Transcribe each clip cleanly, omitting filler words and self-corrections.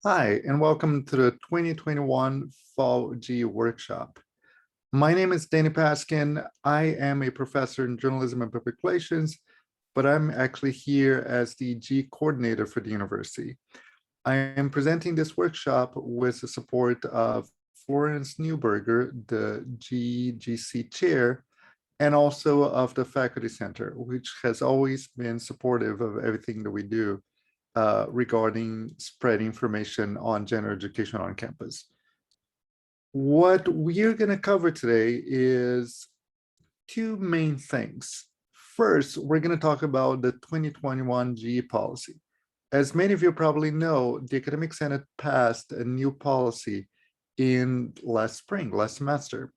Hi, and welcome to the 2021 Fall G Workshop. My name is Danny Paskin. I am a professor in journalism and public relations, but I'm actually here as the G coordinator for the university. I am presenting this workshop with the support of Florence Newberger, the GEGC chair, and also of the Faculty Center, which has always been supportive of everything that we do regarding spreading information on gender education on campus. What we're going to cover today is two main things. First, we're going to talk about the 2021 GE policy. As many of you probably know, the Academic Senate passed a new policy in last semester,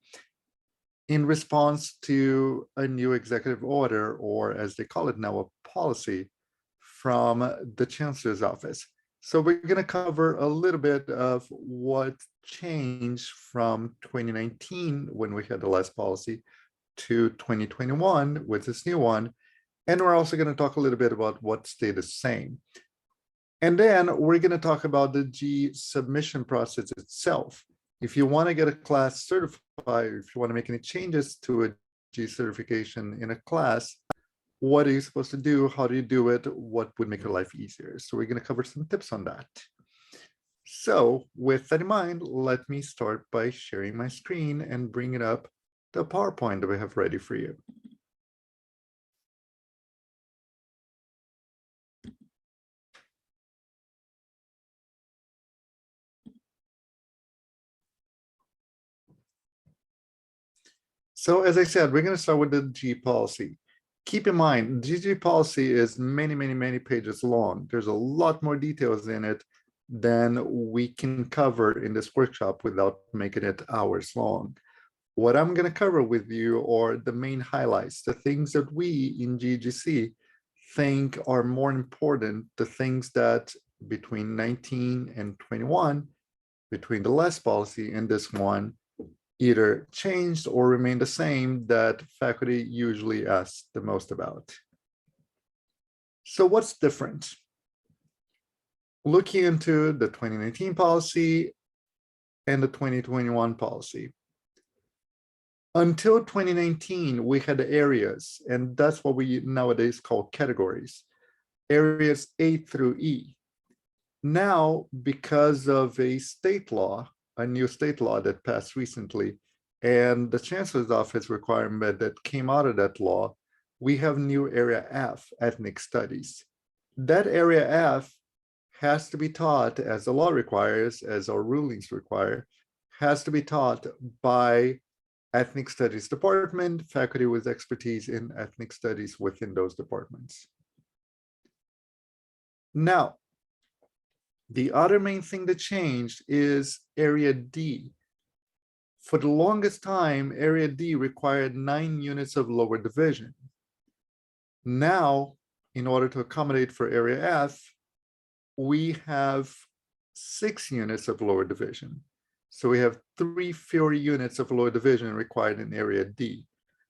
in response to a new executive order, or as they call it now, a policy from the Chancellor's office. So we're going to cover a little bit of what changed from 2019 when we had the last policy to 2021 with this new one. And we're also going to talk a little bit about what stayed the same. And then we're going to talk about the G submission process itself. If you want to get a class certified, if you want to make any changes to a G certification in a class, what are you supposed to do? How do you do it? What would make your life easier? So we're going to cover some tips on that. So with that in mind, let me start by sharing my screen and bringing up the PowerPoint that we have ready for you. So as I said, we're going to start with the G policy. Keep in mind, GG policy is many pages long. There's a lot more details in it than we can cover in this workshop without making it hours long. What I'm going to cover with you are the main highlights, the things that we in GEGC think are more important, the things that between 19 and 21, between the last policy and this one, either changed or remained the same that faculty usually ask the most about. So what's different? Looking into the 2019 policy and the 2021 policy. Until 2019, we had areas, and that's what we nowadays call categories, areas A through E. Now, because of a state law, a new state law that passed recently, and the Chancellor's Office requirement that came out of that law, we have new Area F, Ethnic Studies. That Area F has to be taught, as the law requires, as our rulings require, has to be taught by Ethnic Studies Department, faculty with expertise in ethnic studies within those departments. Now, the other main thing that changed is Area D. For the longest time, Area D required 9 units of lower division. Now, in order to accommodate for Area F, we have 6 units of lower division. So we have 3 fewer units of lower division required in Area D.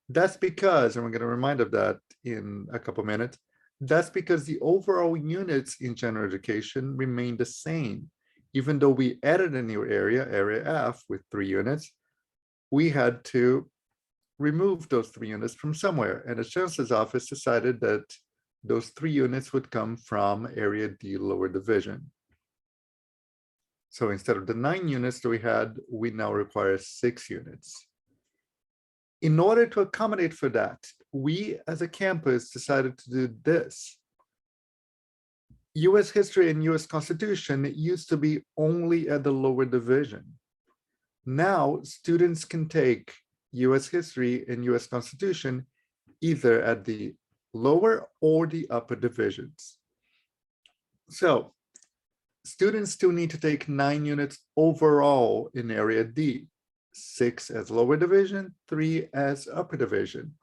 That's because, and we're going to remind of that in a couple minutes, that's because the overall units in general education remain the same. Even though we added a new area, Area F, with 3 units, we had to remove those 3 units from somewhere. And the Chancellor's Office decided that those 3 units would come from Area D lower division. So instead of the 9 units that we had, we now require 6 units. In order to accommodate for that, we as a campus decided to do this. US history and US Constitution used to be only at the lower division. Now students can take US history and US Constitution either at the lower or the upper divisions. So students still need to take 9 units overall in Area D, 6 as lower division, 3 as upper division.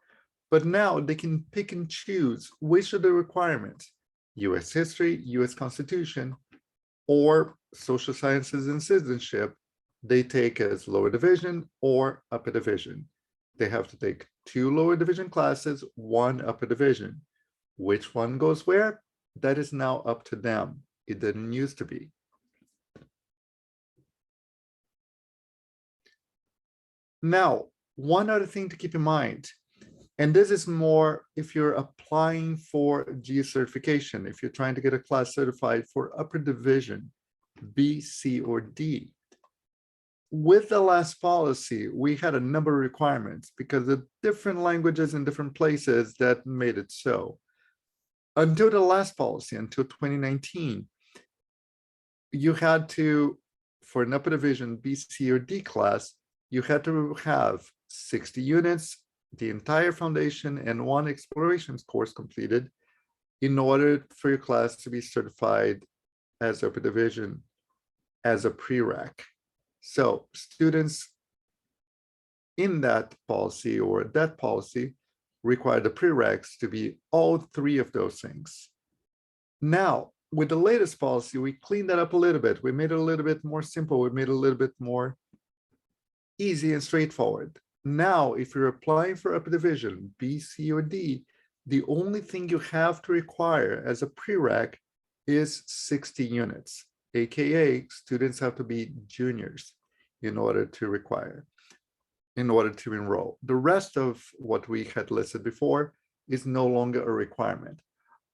But now they can pick and choose which of the requirements, US history, US Constitution, or social sciences and citizenship, they take as lower division or upper division. They have to take 2 lower division classes, 1 upper division. Which one goes where? That is now up to them. It didn't used to be. Now, one other thing to keep in mind, and this is more if you're applying for G certification, if you're trying to get a class certified for upper division, B, C, or D. With the last policy, we had a number of requirements because of different languages in different places that made it so. Until the last policy, until 2019, you had to, for an upper division B, C, or D class, you had to have 60 units, the entire foundation, and one explorations course completed in order for your class to be certified as upper division as a prereq. So students in that policy or that policy require the prereqs to be all three of those things. Now, with the latest policy, we cleaned that up a little bit. We made it a little bit more simple. We made it a little bit more easy and straightforward. Now, if you're applying for upper division, B, C, or D, the only thing you have to require as a prereq is 60 units, AKA students have to be juniors in order to enroll. The rest of what we had listed before is no longer a requirement.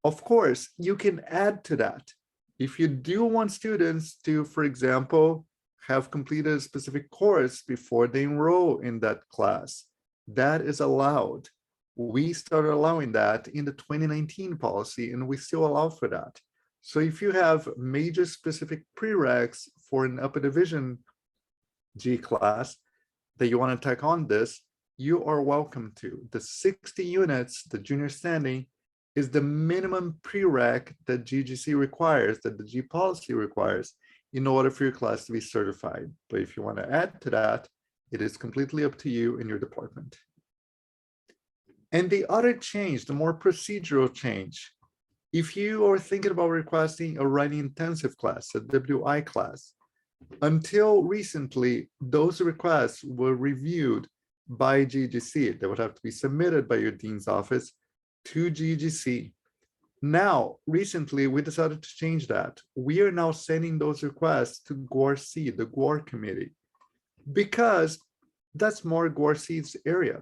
Of course, you can add to that. If you do want students to, for example, have completed a specific course before they enroll in that class, that is allowed. We started allowing that in the 2019 policy, and we still allow for that. So if you have major specific prereqs for an upper division G class that you want to tack on this, you are welcome to. The 60 units, the junior standing, is the minimum prereq that GEGC requires, that the G policy requires, in order for your class to be certified. But if you want to add to that, it is completely up to you and your department. And the other change, the more procedural change, if you are thinking about requesting a writing intensive class, a WI class, until recently, those requests were reviewed by GEGC. They would have to be submitted by your dean's office to GEGC. Now, recently, we decided to change that. We are now sending those requests to GORC, the GOR committee, because that's more GORC's area.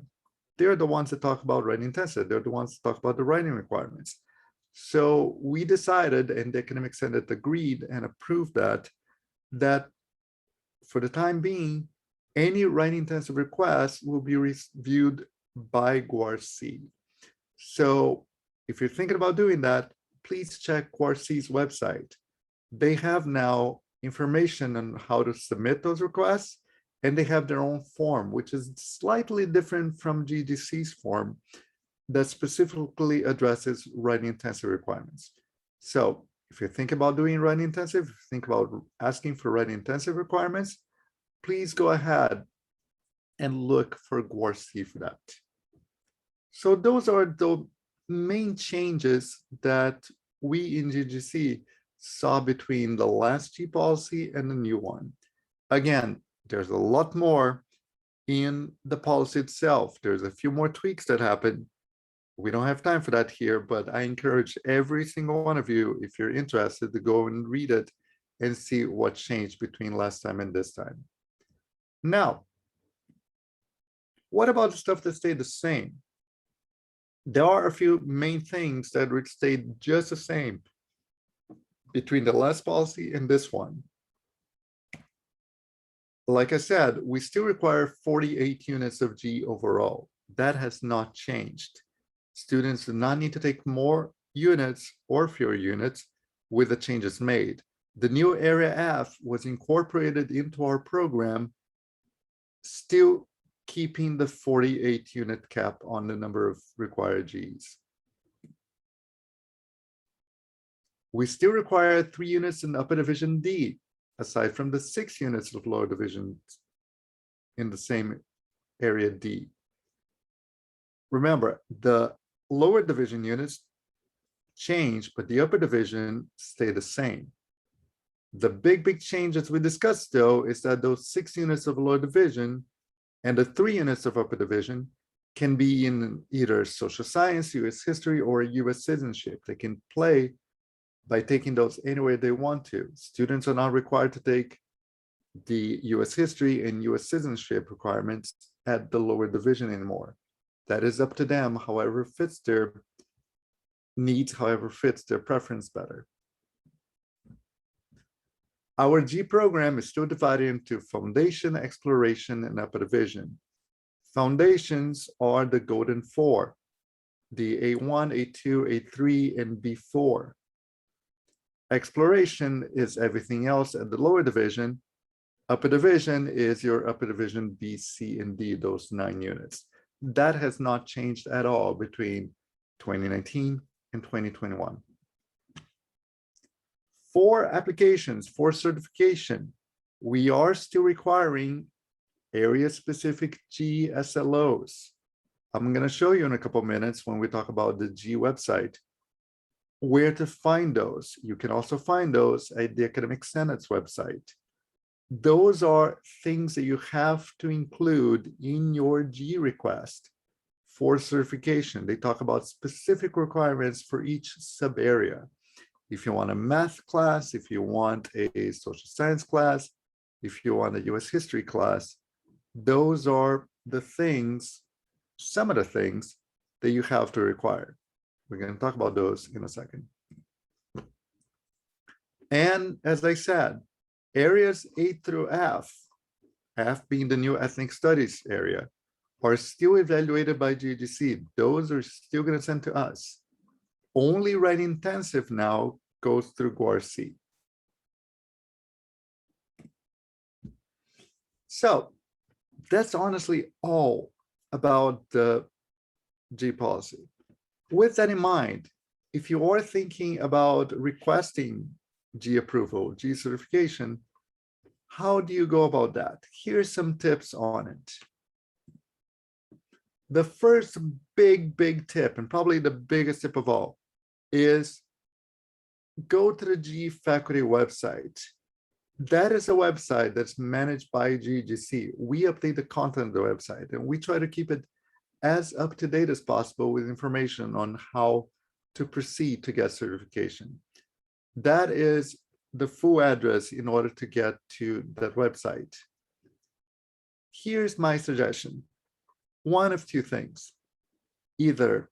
They're the ones that talk about writing intensive. They're the ones that talk about the writing requirements. So we decided, and the Academic Senate agreed and approved that for the time being, any writing intensive requests will be reviewed by GORC. So if you're thinking about doing that, please check GORC's website. They have now information on how to submit those requests, and they have their own form, which is slightly different from GEGC's form that specifically addresses writing intensive requirements. So if you think about doing writing intensive, think about asking for writing intensive requirements, please go ahead and look for GORC for that. So those are the main changes that we in GEGC saw between the last G policy and the new one. Again, there's a lot more in the policy itself. There's a few more tweaks that happen. We don't have time for that here, but I encourage every single one of you, if you're interested, to go and read it and see what changed between last time and this time. Now, what about the stuff that stayed the same? There are a few main things that would stay just the same between the last policy and this one. Like I said, we still require 48 units of G overall. That has not changed. Students do not need to take more units or fewer units with the changes made. The new area F was incorporated into our program, still keeping the 48 unit cap on the number of required Gs. We still require 3 units in upper division D, aside from the 6 units of lower division in the same area D. Remember, the lower division units change, but the upper division stay the same. The big change as we discussed, though, is that those 6 units of lower division and the 3 units of upper division can be in either social science, US history, or US citizenship. They can play by taking those anywhere they want to. Students are not required to take the US history and US citizenship requirements at the lower division anymore. That is up to them, however fits their needs, however fits their preference better. Our G program is still divided into foundation, exploration, and upper division. Foundations are the golden four, the A1, A2, A3, and B4. Exploration is everything else at the lower division. Upper division is your upper division B, C, and D, those 9 units. That has not changed at all between 2019 and 2021. For applications for certification, we are still requiring area-specific GSLOs. I'm going to show you in a couple of minutes when we talk about the G website where to find those. You can also find those at the Academic Senate's website. Those are things that you have to include in your G request for certification. They talk about specific requirements for each sub area. If you want a math class, if you want a social science class, if you want a US history class, those are the things, some of the things that you have to require. We're going to talk about those in a second. And as I said, areas A through F, F being the new ethnic studies area, are still evaluated by GEGC. Those are still going to send to us. Only writing intensive now goes through GWAR-C. So that's honestly all about the G policy. With that in mind, if you are thinking about requesting G approval, G certification, how do you go about that? Here's some tips on it. The first big tip, and probably the biggest tip of all, is go to the G faculty website. That is a website that's managed by GEGC. We update the content of the website, and we try to keep it as up to date as possible with information on how to proceed to get certification. That is the full address in order to get to that website. Here's my suggestion. One of two things. Either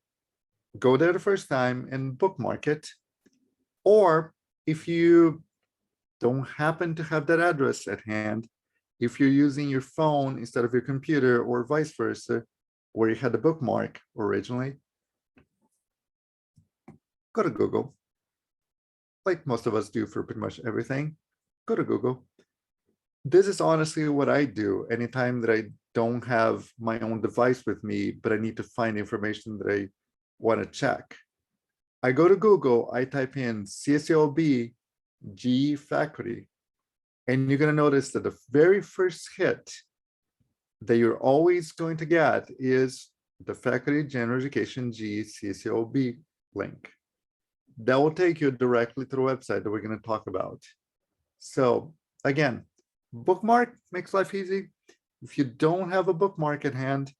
go there the first time and bookmark it, or if you don't happen to have that address at hand, if you're using your phone instead of your computer or vice versa, where you had the bookmark originally, go to Google. Like most of us do for pretty much everything, go to Google. This is honestly what I do anytime that I don't have my own device with me, but I need to find information that I want to check. I go to Google, I type in CSULB G faculty, and you're going to notice that the very first hit that you're always going to get is the Faculty General Education G CSULB link. That will take you directly to the website that we're going to talk about. So again, bookmark makes life easy. If you don't have a bookmark at hand,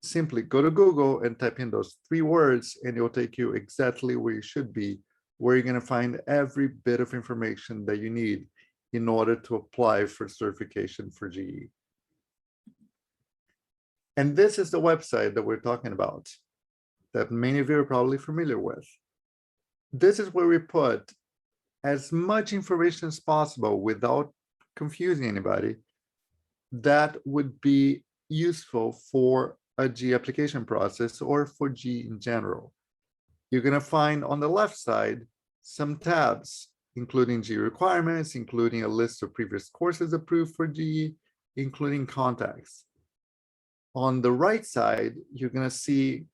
simply go to Google and type in those 3 words, and it will take you exactly where you should be, where you're going to find every bit of information that you need in order to apply for certification for GE. And this is the website that we're talking about, that many of you are probably familiar with. This is where we put as much information as possible without confusing anybody that would be useful for a G application process or for G in general. You're going to find on the left side some tabs, including G requirements, including a list of previous courses approved for G, including contacts. On the right side, you're going to see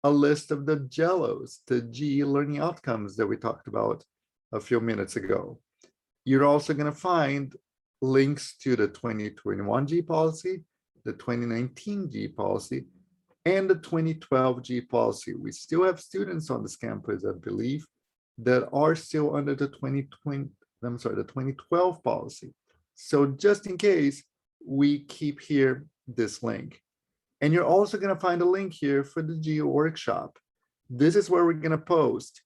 a list of the GELOs, the G learning outcomes that we talked about a few minutes ago. You're also going to find links to the 2021 G policy, the 2019 G policy, and the 2012 G policy. We still have students on this campus, I believe, that are still under the 2012 policy. So just in case, we keep here this link. And you're also going to find a link here for the G workshop. This is where we're going to post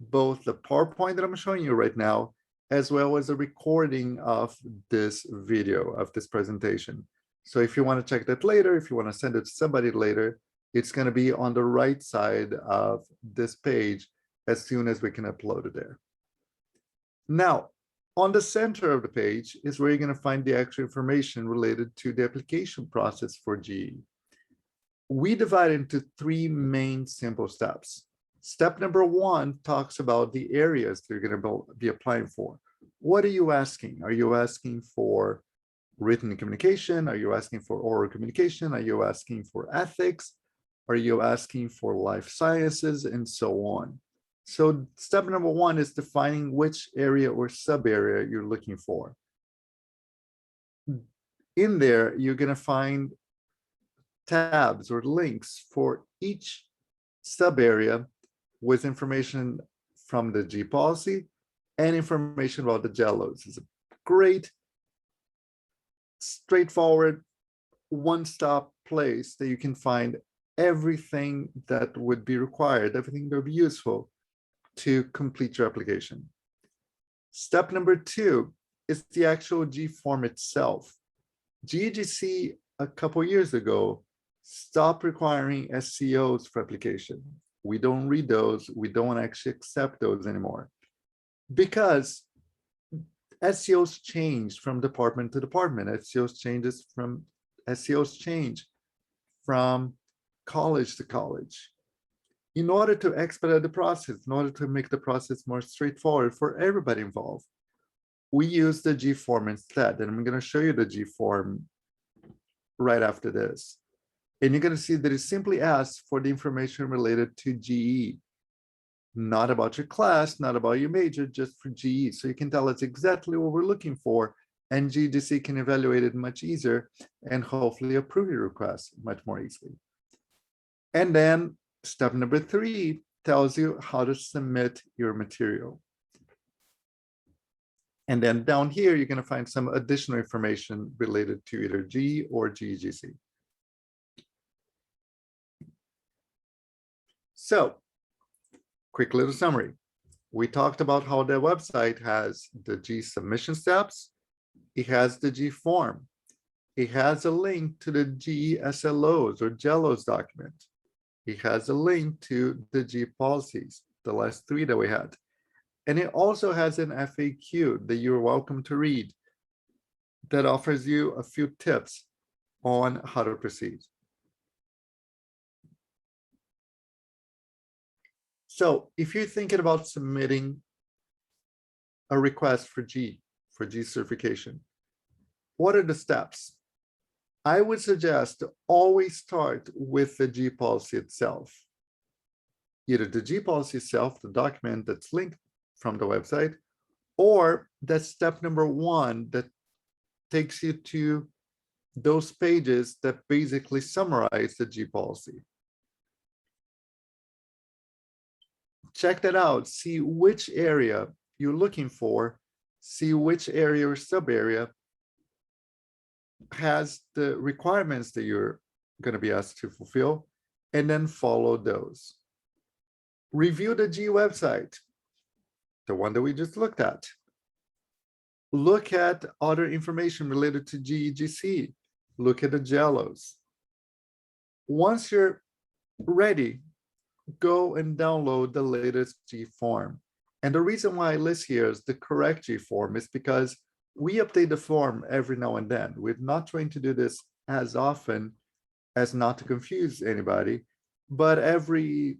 both the PowerPoint that I'm showing you right now, as well as a recording of this video, of this presentation. So if you want to check that later, if you want to send it to somebody later, it's going to be on the right side of this page as soon as we can upload it there. Now, on the center of the page is where you're going to find the actual information related to the application process for GE. We divide into three main simple steps. Step number one talks about the areas that you're going to be applying for. What are you asking? Are you asking for written communication? Are you asking for oral communication? Are you asking for ethics? Are you asking for life sciences and so on? So step number one is defining which area or sub area you're looking for. In there, you're going to find tabs or links for each sub area with information from the G policy and information about the JELOs. It's a great, straightforward, one-stop place that you can find everything that would be required, everything that would be useful to complete your application. Step number two is the actual G form itself. GEGC a couple years ago stopped requiring SCOs for application. We don't read those. We don't actually accept those anymore because SCOs change from department to department. SCOs change from college to college. In order to expedite the process, in order to make the process more straightforward for everybody involved, we use the G form instead. And I'm going to show you the G form right after this. And you're going to see that it simply asks for the information related to GE, not about your class, not about your major, just for GE. So you can tell us exactly what we're looking for, and GEGC can evaluate it much easier and hopefully approve your request much more easily. And then step number three tells you how to submit your material. And then down here, you're going to find some additional information related to either GE or GEGC. So, quick little summary. We talked about how the website has the G submission steps. It has the G form. It has a link to the GE SLOs or JELOs document. It has a link to the G policies, the last three that we had. And it also has an FAQ that you're welcome to read that offers you a few tips on how to proceed. So if you're thinking about submitting a request for G certification, what are the steps? I would suggest to always start with the G policy itself. Either the G policy itself, the document that's linked from the website, or that's step number one that takes you to those pages that basically summarize the G policy. Check that out, see which area you're looking for, see which area or sub area has the requirements that you're going to be asked to fulfill, and then follow those. Review the G website, the one that we just looked at. Look at other information related to GEGC. Look at the JELOs. Once you're ready, go and download the latest G form. And the reason why I list here is the correct G form is because we update the form every now and then. We're not trying to do this as often as not to confuse anybody, but every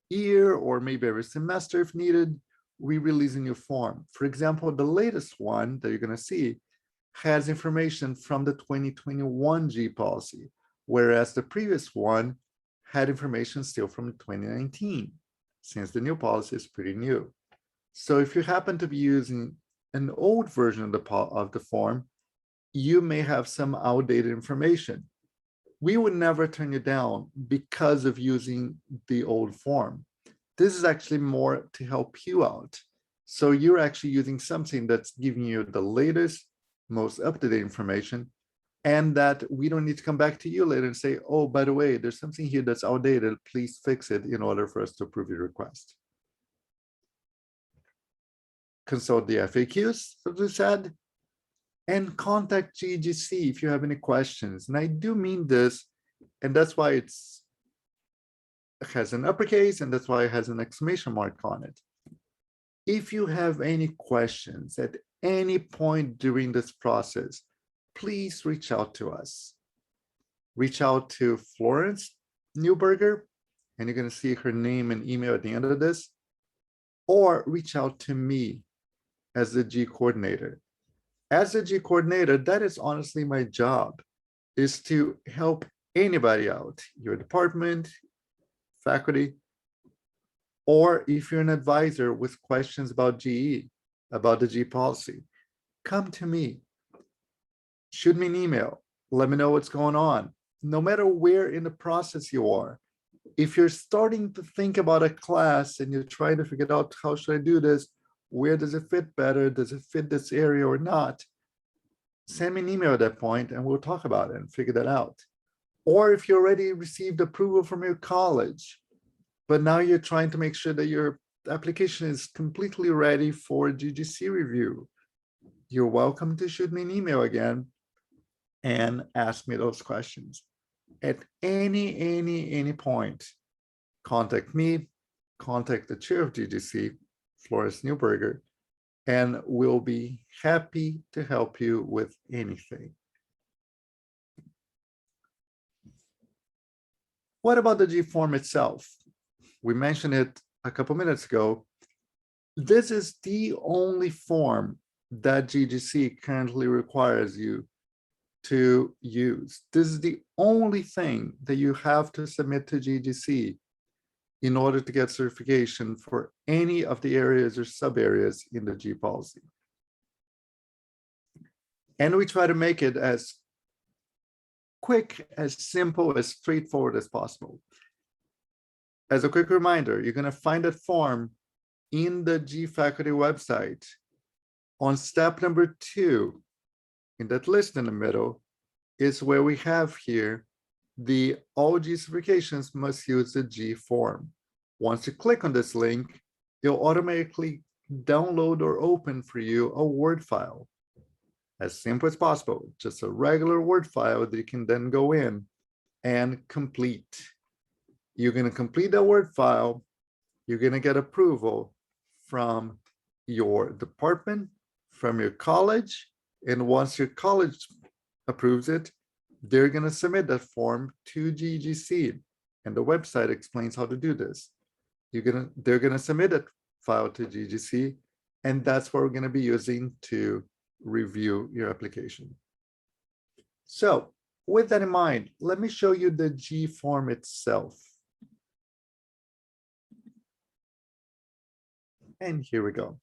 year or maybe every semester if needed, we release a new form. For example, the latest one that you're going to see has information from the 2021 G policy, whereas the previous one had information still from 2019, since the new policy is pretty new. So if you happen to be using an old version of the form, you may have some outdated information. We would never turn you down because of using the old form. This is actually more to help you out. So you're actually using something that's giving you the latest, most up-to-date information, and that we don't need to come back to you later and say, oh, by the way, there's something here that's outdated. Please fix it in order for us to approve your request. Consult the FAQs, as we said, and contact GEGC if you have any questions. And I do mean this, and that's why it has an uppercase, and that's why it has an exclamation mark on it. If you have any questions at any point during this process, please reach out to us. Reach out to Florence Newberger, and you're going to see her name and email at the end of this, or reach out to me as the G coordinator. As a G coordinator, that is honestly my job, is to help anybody out, your department, faculty, or if you're an advisor with questions about GE, about the G policy, come to me. Shoot me an email. Let me know what's going on. No matter where in the process you are, if you're starting to think about a class and you're trying to figure out how should I do this, where does it fit better? Does it fit this area or not? Send me an email at that point and we'll talk about it and figure that out. Or if you already received approval from your college, but now you're trying to make sure that your application is completely ready for GEGC review, you're welcome to shoot me an email again and ask me those questions. At any point, contact me, contact the chair of GEGC, Florence Newberger, and we'll be happy to help you with anything. What about the G form itself? We mentioned it a couple minutes ago. This is the only form that GEGC currently requires you to use. This is the only thing that you have to submit to GEGC in order to get certification for any of the areas or sub areas in the G policy. And we try to make it as quick, as simple, as straightforward as possible. As a quick reminder, you're going to find that form in the G faculty website on step number 2. In that list in the middle is where we have here the all G certifications must use the G form. Once you click on this link, it'll automatically download or open for you a Word file. As simple as possible, just a regular Word file that you can then go in and complete. You're going to complete that Word file. You're going to get approval from your department, from your college, and once your college approves it, they're going to submit that form to GEGC, and the website explains how to do this. They're going to submit that file to GEGC, and that's what we're going to be using to review your application. So with that in mind, let me show you the G form itself. And here we go.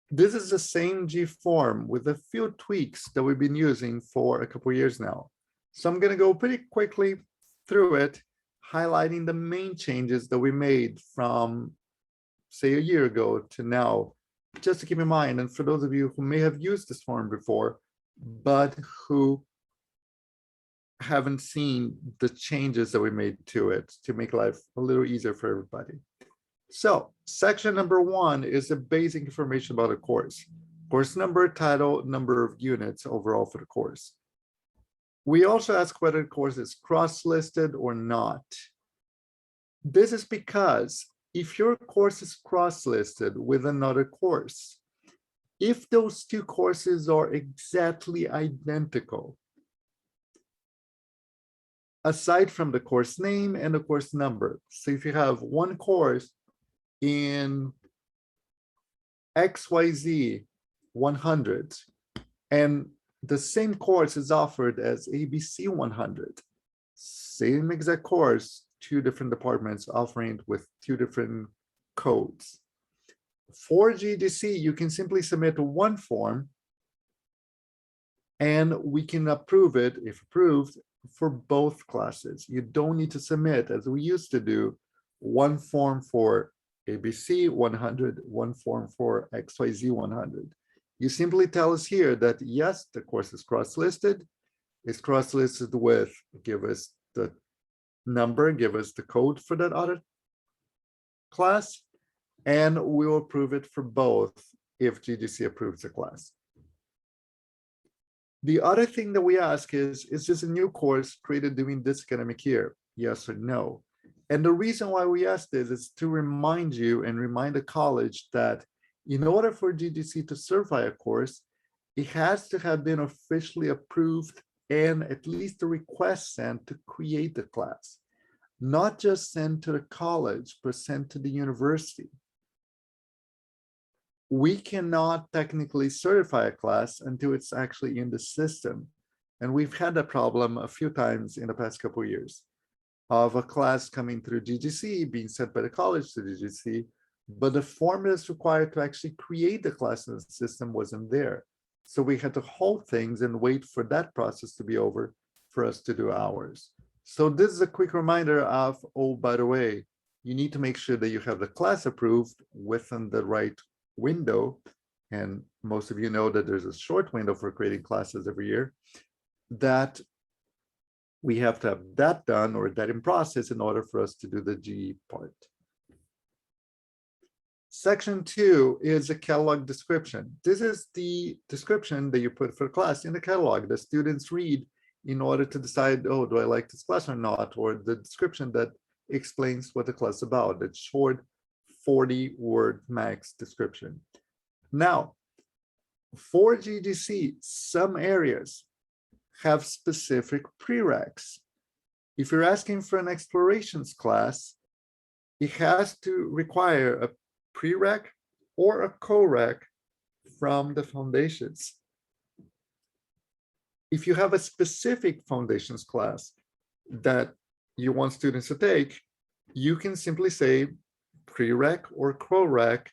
This is the same G form with a few tweaks that we've been using for a couple of years now. So I'm going to go pretty quickly through it, highlighting the main changes that we made from, say, a year ago to now, just to keep in mind. And for those of you who may have used this form before, but who haven't seen the changes that we made to it to make life a little easier for everybody. So section number 1 is the basic information about the course. Course number, title, number of units overall for the course. We also ask whether the course is cross-listed or not. This is because if your course is cross-listed with another course, if those two courses are exactly identical, aside from the course name and the course number, so if you have one course in XYZ 100 and the same course is offered as ABC 100, same exact course, 2 different departments offering it with 2 different codes. For GEGC, you can simply submit one form and we can approve it, if approved, for both classes. You don't need to submit, as we used to do, one form for ABC 100, one form for XYZ 100. You simply tell us here that yes, the course is cross-listed. It's cross-listed with, give us the number, give us the code for that other class, and we'll approve it for both if GEGC approves the class. The other thing that we ask is this a new course created during this academic year? Yes or no? And the reason why we ask this is to remind you and remind the college that in order for GGC to certify a course, it has to have been officially approved and at least a request sent to create the class, not just sent to the college, but sent to the university. We cannot technically certify a class until it's actually in the system. And we've had that problem a few times in the past couple of years of a class coming through GGC, being sent by the college to GGC, but the formulas required to actually create the class in the system wasn't there. So we had to hold things and wait for that process to be over for us to do ours. So this is a quick reminder of, oh, by the way, you need to make sure that you have the class approved within the right window. And most of you know that there's a short window for creating classes every year, that we have to have that done or that in process in order for us to do the GE part. Section 2 is a catalog description. This is the description that you put for class in the catalog that students read in order to decide, oh, do I like this class or not? Or the description that explains what the class is about, that short 40-word max description. Now, for GGC, some areas have specific prereqs. If you're asking for an explorations class, it has to require a prereq or a co-req from the foundations. If you have a specific foundations class that you want students to take, you can simply say prereq or co-req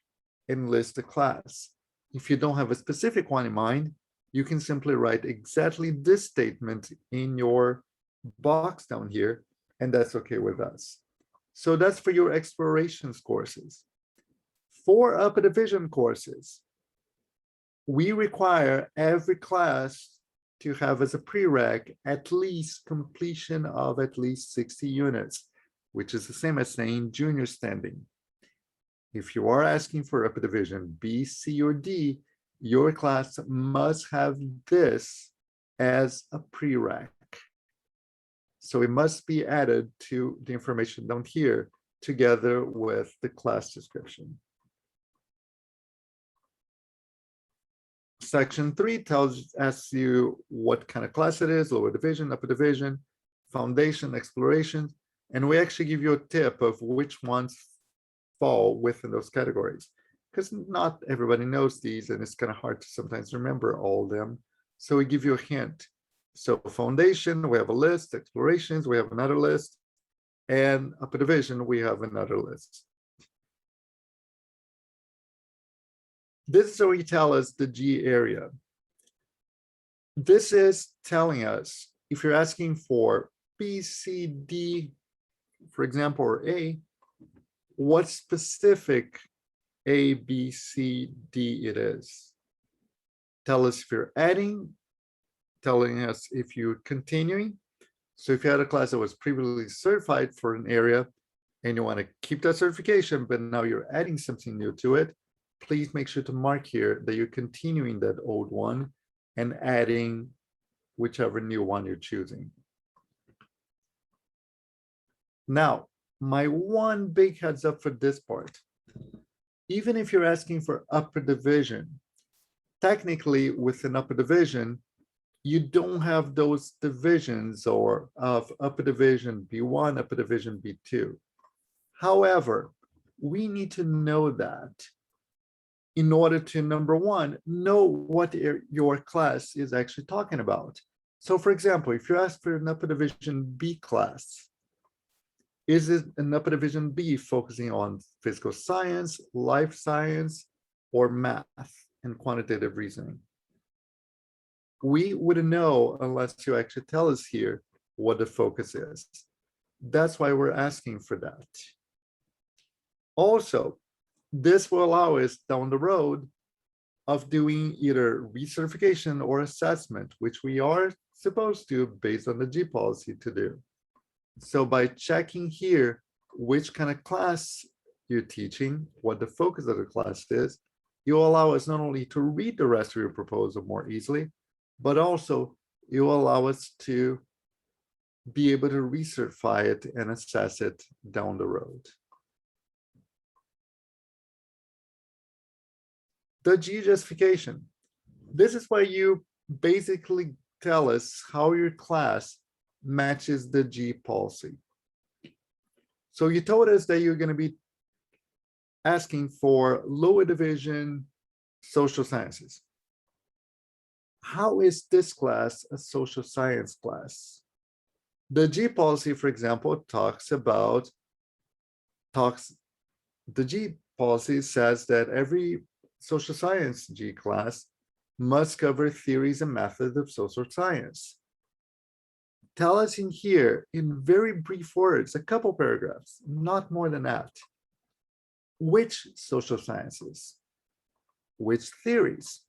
and list the class. If you don't have a specific one in mind, you can simply write exactly this statement in your box down here, and that's okay with us. So that's for your explorations courses. For upper division courses, we require every class to have as a prereq at least completion of at least 60 units, which is the same as saying junior standing. If you are asking for upper division B, C, or D, your class must have this as a prereq. So it must be added to the information down here together with the class description. Section 3 asks you what kind of class it is, lower division, upper division, foundation, exploration, and we actually give you a tip of which ones fall within those categories, because not everybody knows these and it's kind of hard to sometimes remember all of them. So we give you a hint. So foundation, we have a list, explorations, we have another list, and upper division, we have another list. This is where you tell us the G area. This is telling us if you're asking for B, C, D, for example, or A, what specific A, B, C, D it is. Tell us if you're adding, telling us if you're continuing. So if you had a class that was previously certified for an area and you want to keep that certification, but now you're adding something new to it, please make sure to mark here that you're continuing that old one and adding whichever new one you're choosing. Now, my one big heads up for this part, even if you're asking for upper division, technically with an upper division, you don't have those divisions or of upper division B1, upper division B2. However, we need to know that in order to, number one, know what your class is actually talking about. So for example, if you ask for an upper division B class, is it an upper division B focusing on physical science, life science, or math and quantitative reasoning? We wouldn't know unless you actually tell us here what the focus is. That's why we're asking for that. Also, this will allow us down the road of doing either recertification or assessment, which we are supposed to based on the G policy to do. So by checking here which kind of class you're teaching, what the focus of the class is, you'll allow us not only to read the rest of your proposal more easily, but also it will allow us to be able to recertify it and assess it down the road. The G justification. This is where you basically tell us how your class matches the G policy. So you told us that you're going to be asking for lower division social sciences. How is this class a social science class? The G policy, for example, the G policy says that every social science G class must cover theories and methods of social science. Tell us in here, in very brief words, a couple paragraphs, not more than that, which social sciences, which theories,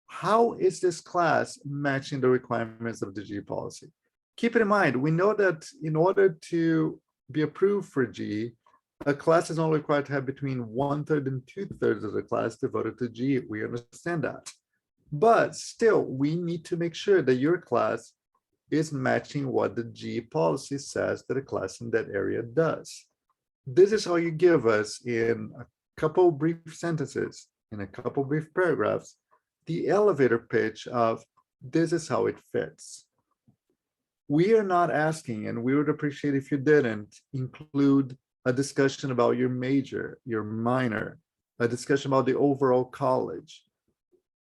how is this class matching the requirements of the G policy? Keep in mind, we know that in order to be approved for G, a class is only required to have between 1/3 and 2/3 of the class devoted to G. We understand that. But still, we need to make sure that your class is matching what the G policy says that a class in that area does. This is how you give us, in a couple brief sentences, in a couple brief paragraphs, the elevator pitch of this is how it fits. We are not asking, and we would appreciate if you didn't include a discussion about your major, your minor, a discussion about the overall college.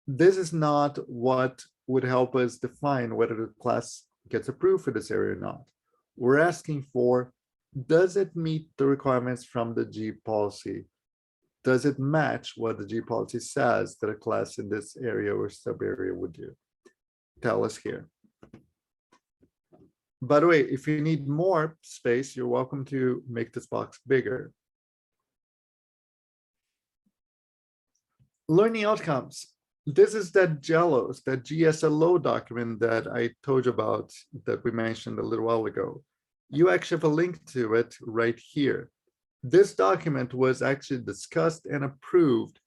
This is not what would help us define whether the class gets approved for this area or not. We're asking for, does it meet the requirements from the G policy? Does it match what the G policy says that a class in this area or sub area would do? Tell us here. By the way, if you need more space, you're welcome to make this box bigger. Learning outcomes. This is that GELOS, that GSLO document that I told you about, that we mentioned a little while ago. You actually have a link to it right here. This document was actually discussed and approved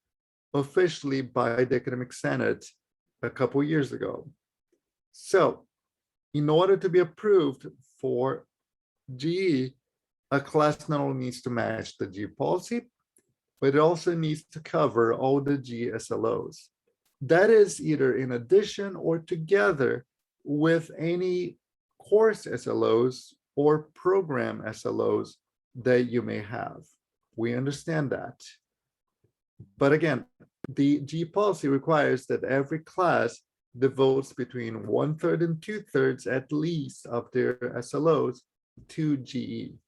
officially by the Academic Senate a couple years ago. So, in order to be approved for GE, a class not only needs to match the G policy, but it also needs to cover all the GSLOs. That is either in addition or together with any course SLOs or program SLOs that you may have. We understand that. But again, the G policy requires that every class devotes between 1/3 and 2/3 at least of their SLOs to GE.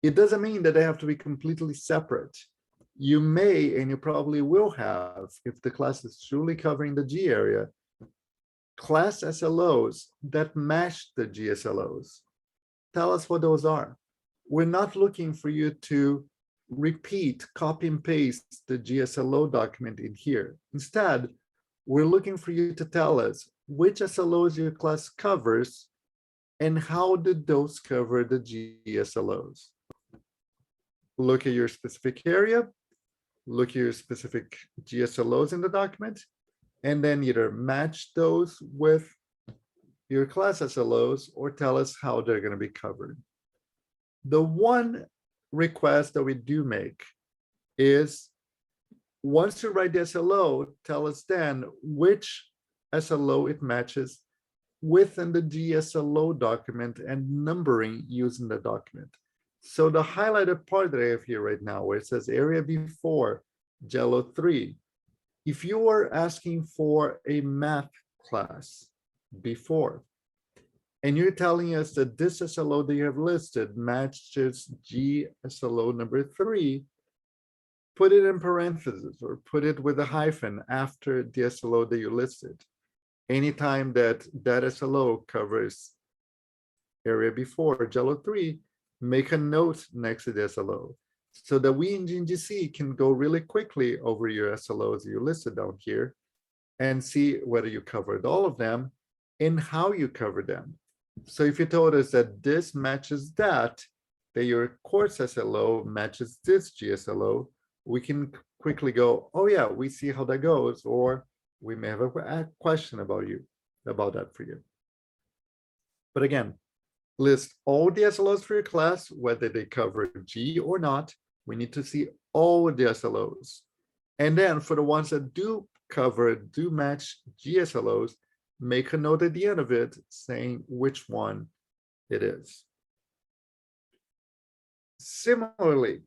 It doesn't mean that they have to be completely separate. You may, and you probably will have, if the class is truly covering the G area, class SLOs that match the GSLOs. Tell us what those are. We're not looking for you to repeat, copy and paste the GSLO document in here. Instead, we're looking for you to tell us which SLOs your class covers and how did those cover the GSLOs. Look at your specific area, look at your specific GSLOs in the document, and then either match those with your class SLOs or tell us how they're going to be covered. The one request that we do make is, once you write the SLO, tell us then which SLO it matches within the GSLO document and numbering using the document. So the highlighted part that I have here right now, where it says area B4, GELO 3, if you were asking for a math class before, and you're telling us that this SLO that you have listed matches GSLO number 3, put it in parentheses or put it with a hyphen after the SLO that you listed. Anytime that that SLO covers area B4, GELO 3, make a note next to the SLO so that we in GEGC can go really quickly over your SLOs you listed down here and see whether you covered all of them and how you covered them. So if you told us that this matches that your course SLO matches this GSLO, we can quickly go, oh yeah, we see how that goes, or We may have a question about that for you. But again, list all the SLOs for your class, whether they cover G or not. We need to see all the SLOs. And then for the ones that do match GSLOs, make a note at the end of it saying which one it is. Similarly,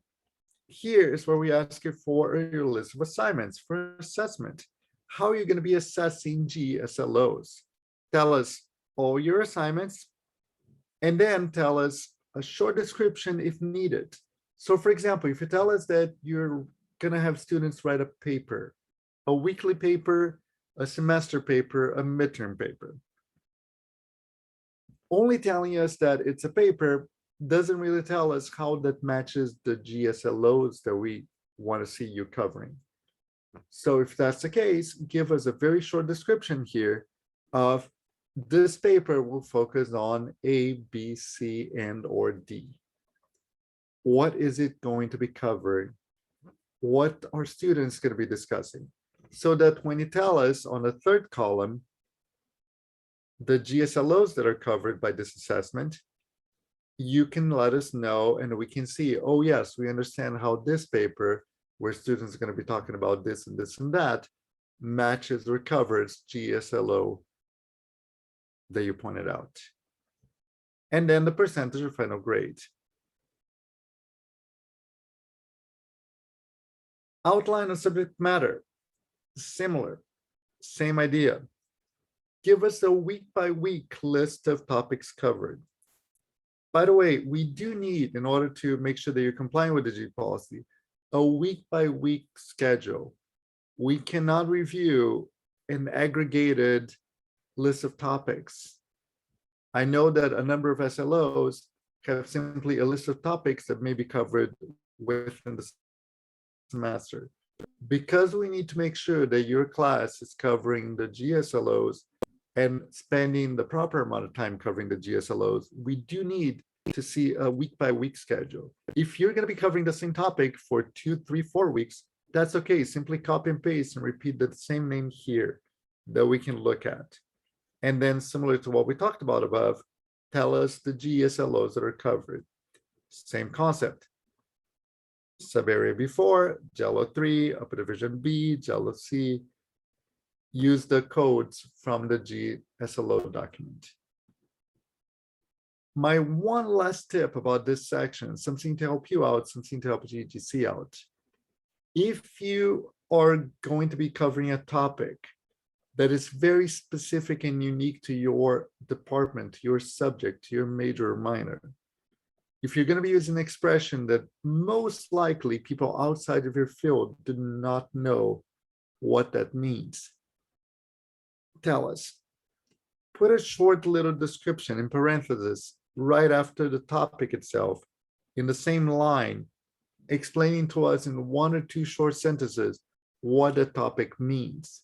here is where we ask you for your list of assignments for assessment. How are you going to be assessing GSLOs? Tell us all your assignments, and then tell us a short description if needed. So for example, if you tell us that you're going to have students write a paper, a weekly paper, a semester paper, a midterm paper, only telling us that it's a paper doesn't really tell us how that matches the GSLOs that we want to see you covering. So if that's the case, give us a very short description here of this paper will focus on A, B, C, and or D. What is it going to be covering? What are students going to be discussing? So that when you tell us on the third column, the GSLOs that are covered by this assessment, you can let us know and we can see, oh yes, we understand how this paper, where students are going to be talking about this and this and that, matches or covers GSLO that you pointed out. And then the percentage of final grade. Outline of subject matter, similar, same idea. Give us a week-by-week list of topics covered. By the way, we do need, in order to make sure that you're complying with the G policy, a week-by-week schedule. We cannot review an aggregated list of topics. I know that a number of SLOs have simply a list of topics that may be covered within the semester. Because we need to make sure that your class is covering the GSLOs and spending the proper amount of time covering the GSLOs, we do need to see a week-by-week schedule. If you're going to be covering the same topic for 2, 3, 4 weeks, that's okay. Simply copy and paste and repeat the same name here that we can look at. And then similar to what we talked about above, tell us the GSLOs that are covered. Same concept. Sub-area B4, JELO 3, upper division B, JELO C. Use the codes from the GSLO document. My one last tip about this section, something to help you out, something to help GEGC out. If you are going to be covering a topic that is very specific and unique to your department, your subject, your major or minor, if you're going to be using an expression that most likely people outside of your field do not know what that means, tell us. Put a short little description in parentheses right after the topic itself in the same line, explaining to us in 1 or 2 short sentences what the topic means.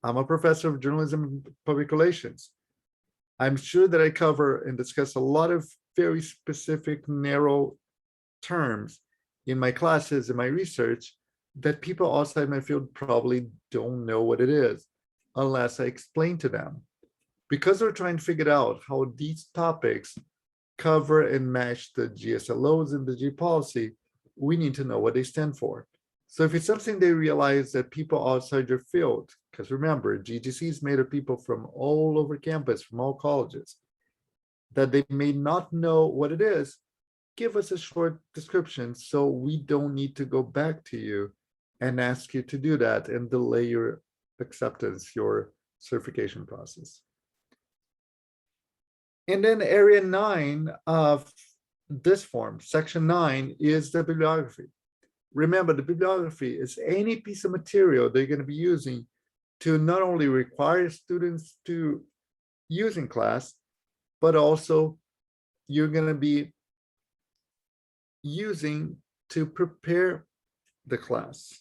I'm a professor of journalism and public relations. I'm sure that I cover and discuss a lot of very specific, narrow terms in my classes, in my research, that people outside my field probably don't know what it is unless I explain to them. Because we're trying to figure out how these topics cover and match the GSLOs and the G policy, we need to know what they stand for. So if it's something they realize that people outside your field, because remember, GEGC is made of people from all over campus, from all colleges, that they may not know what it is, give us a short description so we don't need to go back to you and ask you to do that and delay your acceptance, your certification process. And then area 9 of this form, section 9, is the bibliography. Remember, the bibliography is any piece of material they're going to be using to not only require students to use in class, but also you're going to be using to prepare the class.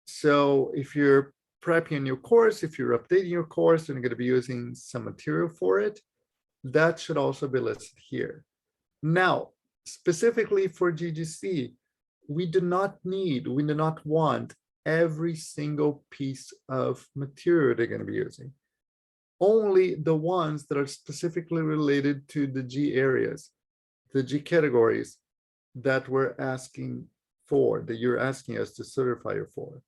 So if you're prepping a new course, if you're updating your course and you're going to be using some material for it, that should also be listed here. Now, specifically for GEGC, we do not want every single piece of material they're going to be using. Only the ones that are specifically related to the G areas, the G categories that we're asking for, that you're asking us to certify you for.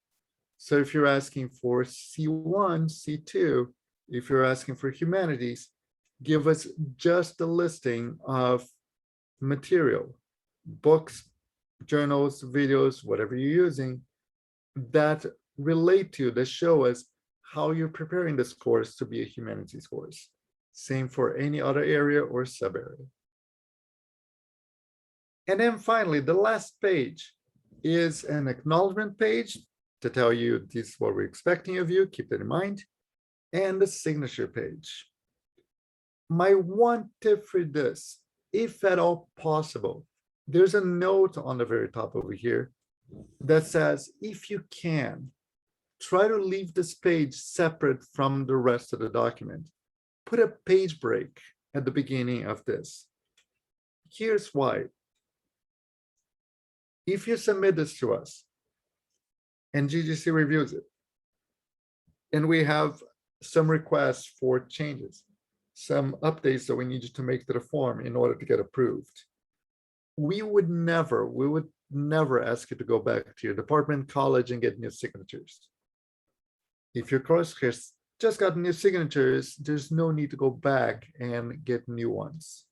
So if you're asking for C1, C2, if you're asking for humanities, give us just a listing of material, books, journals, videos, whatever you're using, that relate to, that show us how you're preparing this course to be a humanities course. Same for any other area or sub area. And then finally, the last page is an acknowledgement page to tell you this is what we're expecting of you, keep that in mind, and the signature page. My one tip for this, if at all possible, there's a note on the very top over here that says, if you can, try to leave this page separate from the rest of the document. Put a page break at the beginning of this. Here's why. If you submit this to us and GEGC reviews it, and we have some requests for changes, some updates that we need you to make to the form in order to get approved, we would never ask you to go back to your department, college, and get new signatures. If your course has just got new signatures, there's no need to go back and get new ones.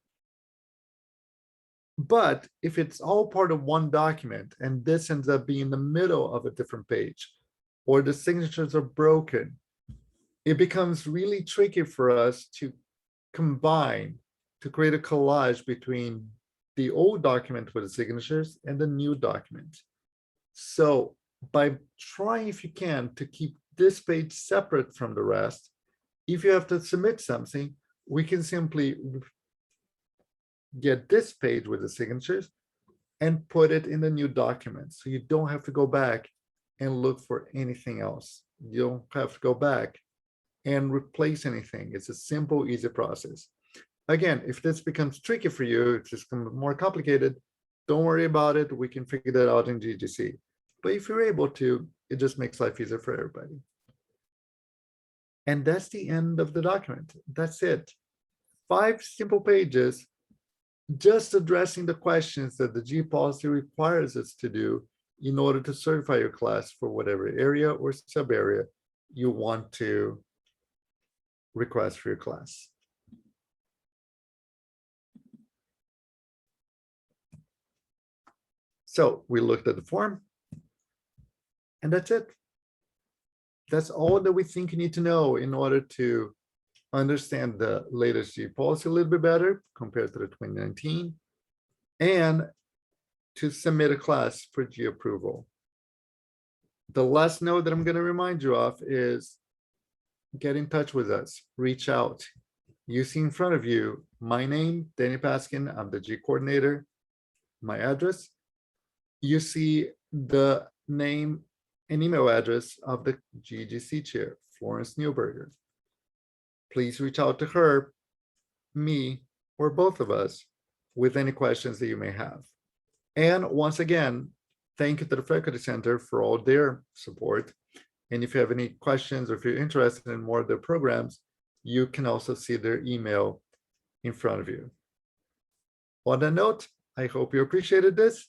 But if it's all part of one document and this ends up being in the middle of a different page, or the signatures are broken, it becomes really tricky for us to combine, to create a collage between the old document with the signatures and the new document. So by trying, if you can, to keep this page separate from the rest, if you have to submit something, we can simply get this page with the signatures and put it in the new document. So you don't have to go back and look for anything else. You don't have to go back and replace anything. It's a simple, easy process. Again, if this becomes tricky for you, it's just more complicated, don't worry about it. We can figure that out in GEGC. But if you're able to, it just makes life easier for everybody. And that's the end of the document. That's it. 5 simple pages, just addressing the questions that the G policy requires us to do in order to certify your class for whatever area or sub area you want to request for your class. So we looked at the form, and that's it. That's all that we think you need to know in order to understand the latest G policy a little bit better compared to the 2019, and to submit a class for G approval. The last note that I'm going to remind you of is get in touch with us, reach out. You see in front of you my name, Danny Paskin, I'm the G coordinator, my address. You see the name and email address of the GEGC chair, Florence Newberger. Please reach out to her, me, or both of us with any questions that you may have. And once again, thank you to the Faculty Center for all their support. And if you have any questions or if you're interested in more of their programs, you can also see their email in front of you. On that note, I hope you appreciated this.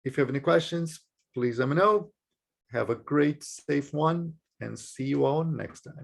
If you have any questions, please let me know. Have a great, safe one, and see you all next time.